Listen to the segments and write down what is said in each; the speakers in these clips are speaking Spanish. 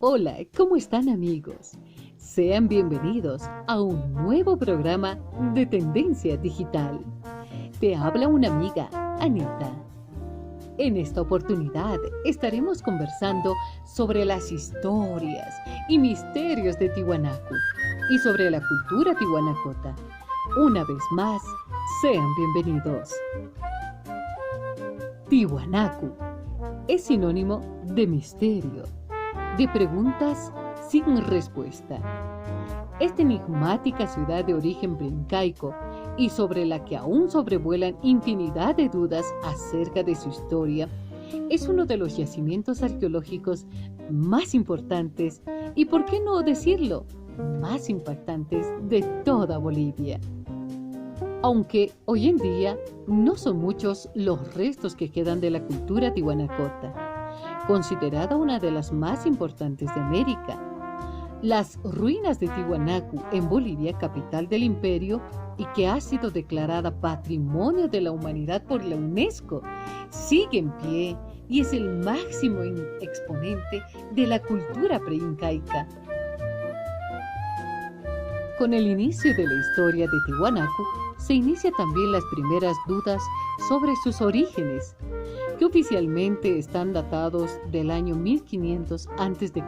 Hola, ¿cómo están amigos? Sean bienvenidos a un nuevo programa de Tendencia Digital. Te habla una amiga, Anita. En esta oportunidad estaremos conversando sobre las historias y misterios de Tiwanaku y sobre la cultura tiwanacota. Una vez más, sean bienvenidos. Tiwanaku es sinónimo de misterio, de preguntas sin respuesta. Esta enigmática ciudad de origen preincaico y sobre la que aún sobrevuelan infinidad de dudas acerca de su historia, es uno de los yacimientos arqueológicos más importantes y, por qué no decirlo, más impactantes de toda Bolivia. Aunque hoy en día no son muchos los restos que quedan de la cultura tiwanacota, considerada una de las más importantes de América. Las ruinas de Tiwanaku en Bolivia, capital del imperio, y que ha sido declarada Patrimonio de la Humanidad por la UNESCO, sigue en pie y es el máximo exponente de la cultura preincaica. Con el inicio de la historia de Tiwanaku, se inicia también las primeras dudas sobre sus orígenes, que oficialmente están datados del año 1500 a.C.,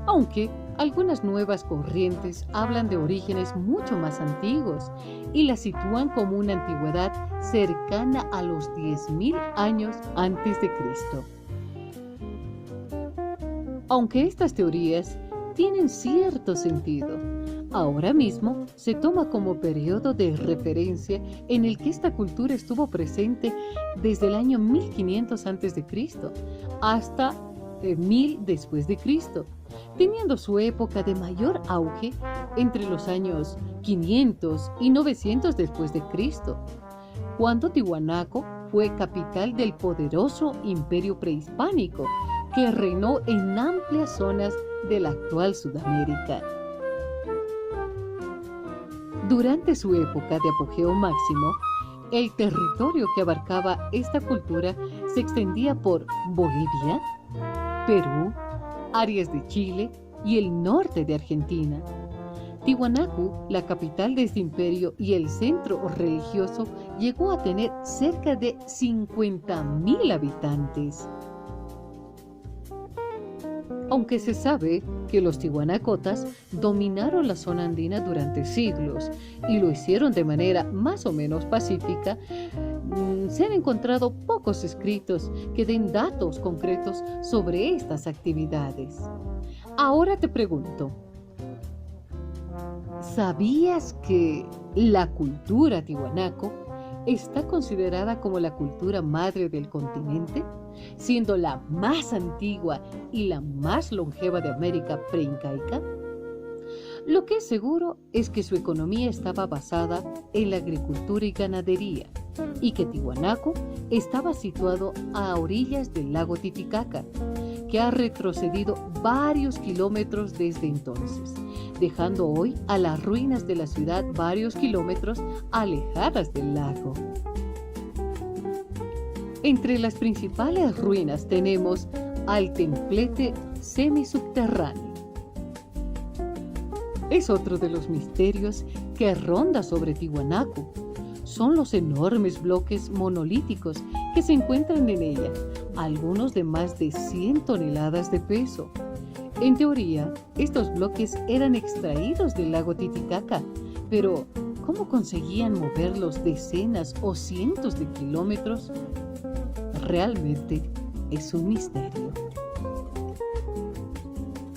aunque algunas nuevas corrientes hablan de orígenes mucho más antiguos y la sitúan como una antigüedad cercana a los 10.000 años antes de Cristo. Aunque estas teorías tienen cierto sentido, ahora mismo se toma como periodo de referencia en el que esta cultura estuvo presente desde el año 1500 a.C. hasta 1000 después de Cristo, teniendo su época de mayor auge entre los años 500 y 900 después de Cristo, cuando Tiwanaku fue capital del poderoso imperio prehispánico que reinó en amplias zonas de la actual Sudamérica. Durante su época de apogeo máximo, el territorio que abarcaba esta cultura se extendía por Bolivia, Perú, áreas de Chile y el norte de Argentina. Tiwanaku, la capital de este imperio y el centro religioso, llegó a tener cerca de 50.000 habitantes. Aunque se sabe que los tiwanacotas dominaron la zona andina durante siglos y lo hicieron de manera más o menos pacífica, se han encontrado pocos escritos que den datos concretos sobre estas actividades. Ahora te pregunto, ¿sabías que la cultura tiwanaku está considerada como la cultura madre del continente, siendo la más antigua y la más longeva de América preincaica? Lo que es seguro es que su economía estaba basada en la agricultura y ganadería, y que Tiwanaku estaba situado a orillas del lago Titicaca, que ha retrocedido varios kilómetros desde entonces, dejando hoy a las ruinas de la ciudad varios kilómetros alejadas del lago. Entre las principales ruinas tenemos al templete semisubterráneo. Es otro de los misterios que ronda sobre Tiwanaku. Son los enormes bloques monolíticos que se encuentran en ella, algunos de más de 100 toneladas de peso. En teoría, estos bloques eran extraídos del lago Titicaca, pero ¿cómo conseguían moverlos decenas o cientos de kilómetros? Realmente es un misterio.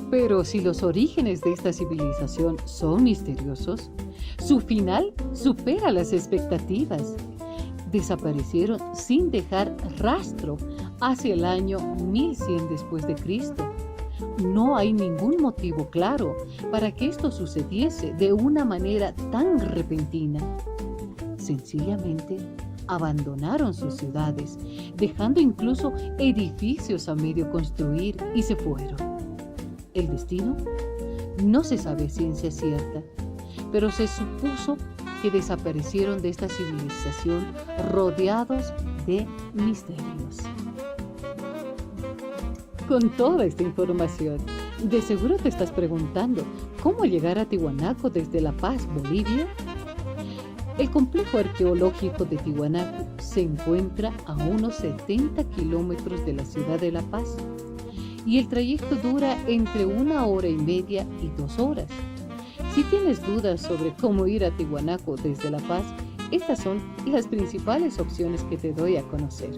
Pero si los orígenes de esta civilización son misteriosos, su final supera las expectativas. Desaparecieron sin dejar rastro hacia el año 1100 después de Cristo. No hay ningún motivo claro para que esto sucediese de una manera tan repentina. Sencillamente abandonaron sus ciudades, dejando incluso edificios a medio construir, y se fueron. El destino no se sabe a ciencia cierta, pero se supuso que desaparecieron de esta civilización rodeados de misterios. Con toda esta información, de seguro te estás preguntando cómo llegar a Tiwanaku desde La Paz, Bolivia. El complejo arqueológico de Tiwanaku se encuentra a unos 70 kilómetros de la ciudad de La Paz y el trayecto dura entre 1 hora y media y 2 horas. Si tienes dudas sobre cómo ir a Tiwanaku desde La Paz, estas son las principales opciones que te doy a conocer.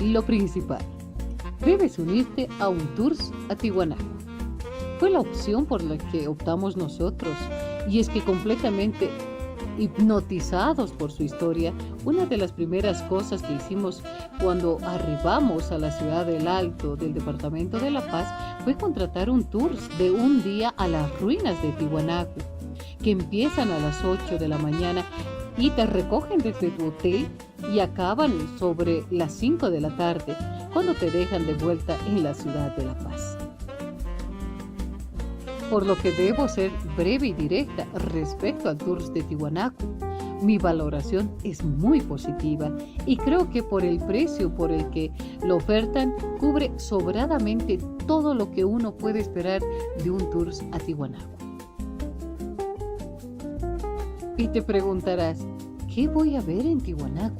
Lo principal, debes unirte a un tour a Tiwanaku. Fue la opción por la que optamos nosotros, y es que completamente hipnotizados por su historia, una de las primeras cosas que hicimos cuando arribamos a la ciudad del Alto del departamento de La Paz fue contratar un tour de un día a las ruinas de Tiwanaku, que empiezan a las 8 de la mañana y te recogen desde tu hotel y acaban sobre las 5 de la tarde, cuando te dejan de vuelta en la ciudad de La Paz. Por lo que debo ser breve y directa respecto al tour de Tiwanaku. Mi valoración es muy positiva y creo que por el precio por el que lo ofertan, cubre sobradamente todo lo que uno puede esperar de un tour a Tiwanaku. Y te preguntarás, ¿qué voy a ver en Tiwanaku?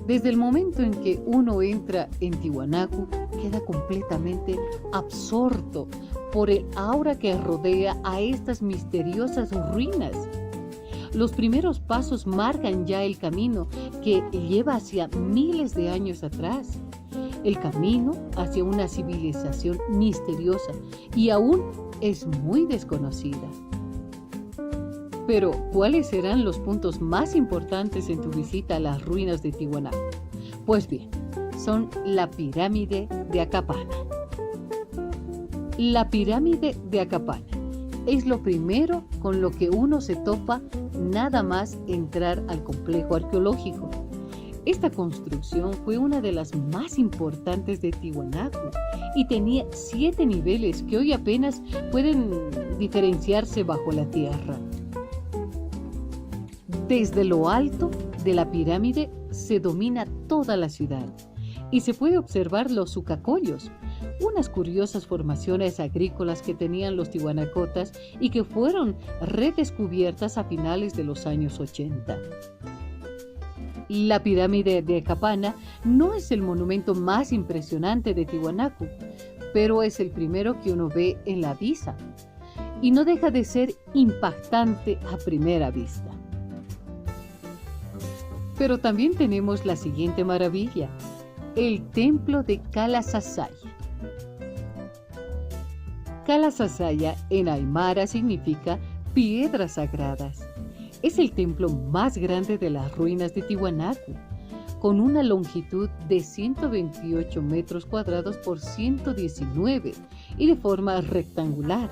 Desde el momento en que uno entra en Tiwanaku, queda completamente absorto por el aura que rodea a estas misteriosas ruinas. Los primeros pasos marcan ya el camino que lleva hacia miles de años atrás, el camino hacia una civilización misteriosa y aún es muy desconocida. Pero, ¿cuáles serán los puntos más importantes en tu visita a las ruinas de Tiwanaku? Pues bien, son la pirámide de Akapana. La pirámide de Akapana es lo primero con lo que uno se topa nada más entrar al complejo arqueológico. Esta construcción fue una de las más importantes de Tiwanaku y tenía 7 niveles que hoy apenas pueden diferenciarse bajo la tierra. Desde lo alto de la pirámide se domina toda la ciudad y se puede observar los sucacollos, unas curiosas formaciones agrícolas que tenían los tiwanacotas y que fueron redescubiertas a finales de los años 80. La pirámide de Akapana no es el monumento más impresionante de Tiwanaku, pero es el primero que uno ve en la vista y no deja de ser impactante a primera vista. Pero también tenemos la siguiente maravilla, el templo de Kalasasaya. Kalasasaya en aymara significa piedras sagradas. Es el templo más grande de las ruinas de Tiwanaku, con una longitud de 128 metros cuadrados por 119 y de forma rectangular.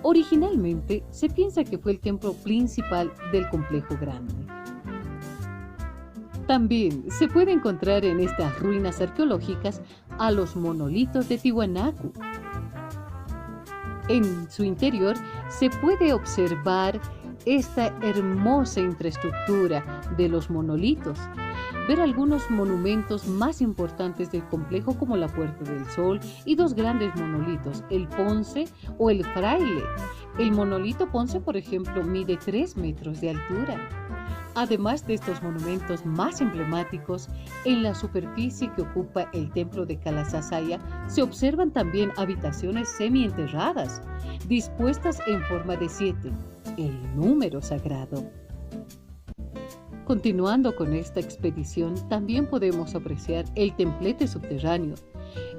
Originalmente se piensa que fue el templo principal del complejo grande. También se puede encontrar en estas ruinas arqueológicas a los monolitos de Tiwanaku. En su interior se puede observar esta hermosa infraestructura de los monolitos, ver algunos monumentos más importantes del complejo como la Puerta del Sol y 2 grandes monolitos, el Ponce o el Fraile. El monolito Ponce, por ejemplo, mide 3 metros de altura. Además de estos monumentos más emblemáticos, en la superficie que ocupa el templo de Kalasasaya se observan también habitaciones semienterradas, dispuestas en forma de 7, el número sagrado. Continuando con esta expedición, también podemos apreciar el templete subterráneo.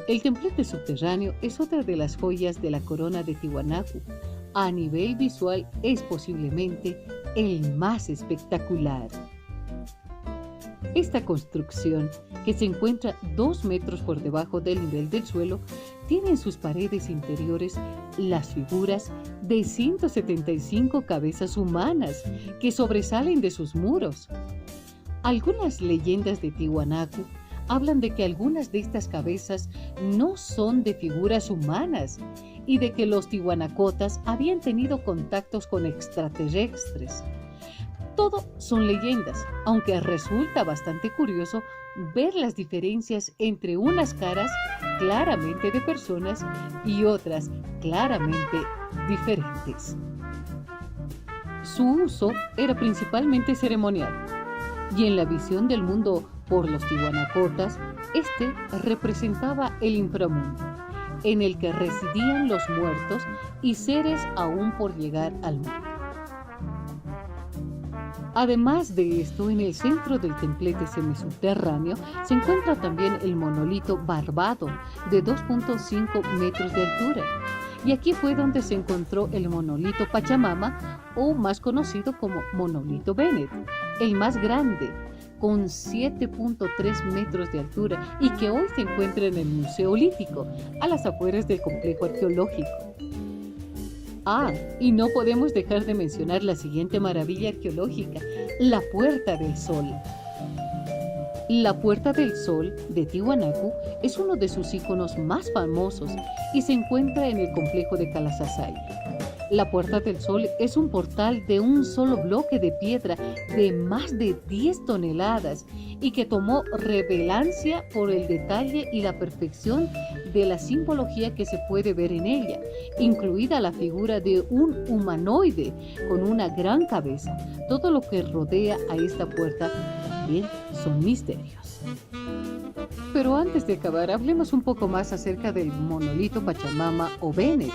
El templete subterráneo es otra de las joyas de la corona de Tiwanaku. A nivel visual es posiblemente el más espectacular. Esta construcción, que se encuentra 2 metros por debajo del nivel del suelo, tiene en sus paredes interiores las figuras de 175 cabezas humanas que sobresalen de sus muros. Algunas leyendas de Tiwanaku hablan de que algunas de estas cabezas no son de figuras humanas y de que los tiwanacotas habían tenido contactos con extraterrestres. Todo son leyendas, aunque resulta bastante curioso ver las diferencias entre unas caras claramente de personas y otras claramente diferentes. Su uso era principalmente ceremonial, y en la visión del mundo por los tiwanacotas, este representaba el inframundo, en el que residían los muertos y seres aún por llegar al mundo. Además de esto, en el centro del templete semisubterráneo se encuentra también el monolito Barbado, de 2.5 metros de altura. Y aquí fue donde se encontró el monolito Pachamama, o más conocido como monolito Bennett, el más grande, con 7.3 metros de altura y que hoy se encuentra en el Museo Lítico, a las afueras del complejo arqueológico. Y no podemos dejar de mencionar la siguiente maravilla arqueológica, la Puerta del Sol. La Puerta del Sol de Tiwanaku es uno de sus iconos más famosos y se encuentra en el complejo de Calasasay. La Puerta del Sol es un portal de un solo bloque de piedra de más de 10 toneladas y que tomó relevancia por el detalle y la perfección de la simbología que se puede ver en ella, incluida la figura de un humanoide con una gran cabeza. Todo lo que rodea a esta puerta también son misterios. Pero antes de acabar, hablemos un poco más acerca del monolito Pachamama o Bennett.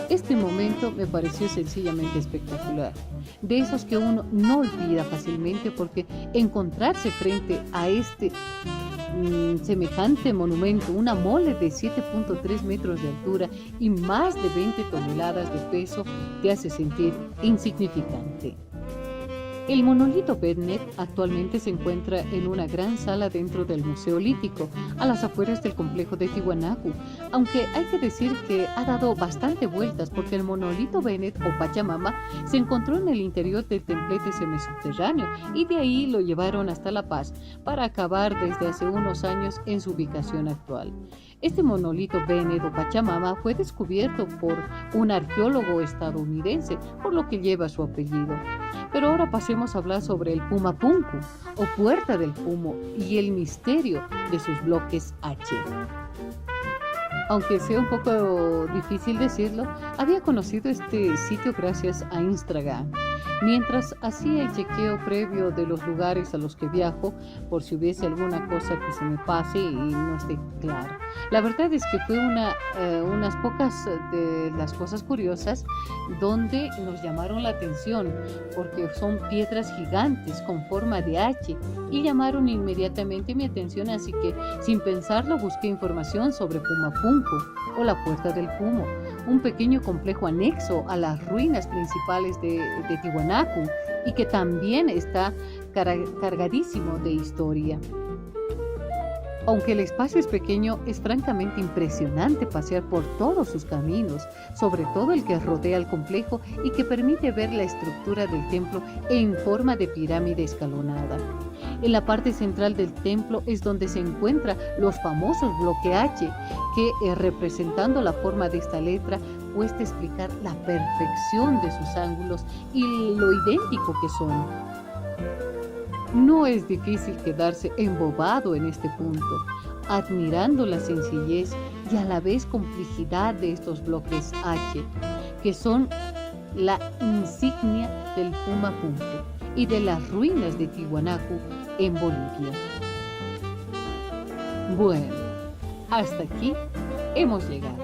Este momento me pareció sencillamente espectacular, de esos que uno no olvida fácilmente, porque encontrarse frente a este semejante monumento, una mole de 7.3 metros de altura y más de 20 toneladas de peso, te hace sentir insignificante. El monolito Bennett actualmente se encuentra en una gran sala dentro del Museo Lítico, a las afueras del complejo de Tiwanaku, aunque hay que decir que ha dado bastante vueltas porque el monolito Bennett o Pachamama se encontró en el interior del templete semisubterráneo y de ahí lo llevaron hasta La Paz para acabar desde hace unos años en su ubicación actual. Este monolito Bennett o Pachamama fue descubierto por un arqueólogo estadounidense, por lo que lleva su apellido. Pero ahora pasemos a hablar sobre el Pumapunku o Puerta del Pumo y el misterio de sus bloques H. Aunque sea un poco difícil decirlo, había conocido este sitio gracias a Instagram, mientras hacía el chequeo previo de los lugares a los que viajo, por si hubiese alguna cosa que se me pase y no esté claro. La verdad es que fue unas pocas de las cosas curiosas donde nos llamaron la atención, porque son piedras gigantes con forma de H y llamaron inmediatamente mi atención, así que sin pensarlo busqué información sobre Pumapunku o la Puerta del Pumo, un pequeño complejo anexo a las ruinas principales de Tiwanaku y que también está cargadísimo de historia. Aunque el espacio es pequeño, es francamente impresionante pasear por todos sus caminos, sobre todo el que rodea el complejo y que permite ver la estructura del templo en forma de pirámide escalonada. En la parte central del templo es donde se encuentran los famosos bloques H, que representando la forma de esta letra, cuesta explicar la perfección de sus ángulos y lo idéntico que son. No es difícil quedarse embobado en este punto, admirando la sencillez y a la vez complejidad de estos bloques H, que son la insignia del Pumapunku y de las ruinas de Tiwanaku en Bolivia. Bueno, hasta aquí hemos llegado.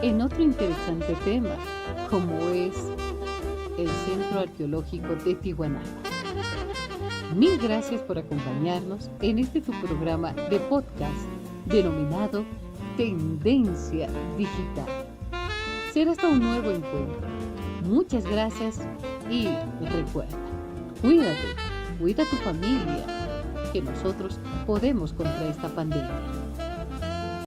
En otro interesante tema, como es el Centro Arqueológico de Tiwanaku. Mil gracias por acompañarnos en este tu programa de podcast denominado Tendencia Digital. Será hasta un nuevo encuentro. Muchas gracias y recuerda, cuídate, cuida a tu familia, que nosotros podemos contra esta pandemia.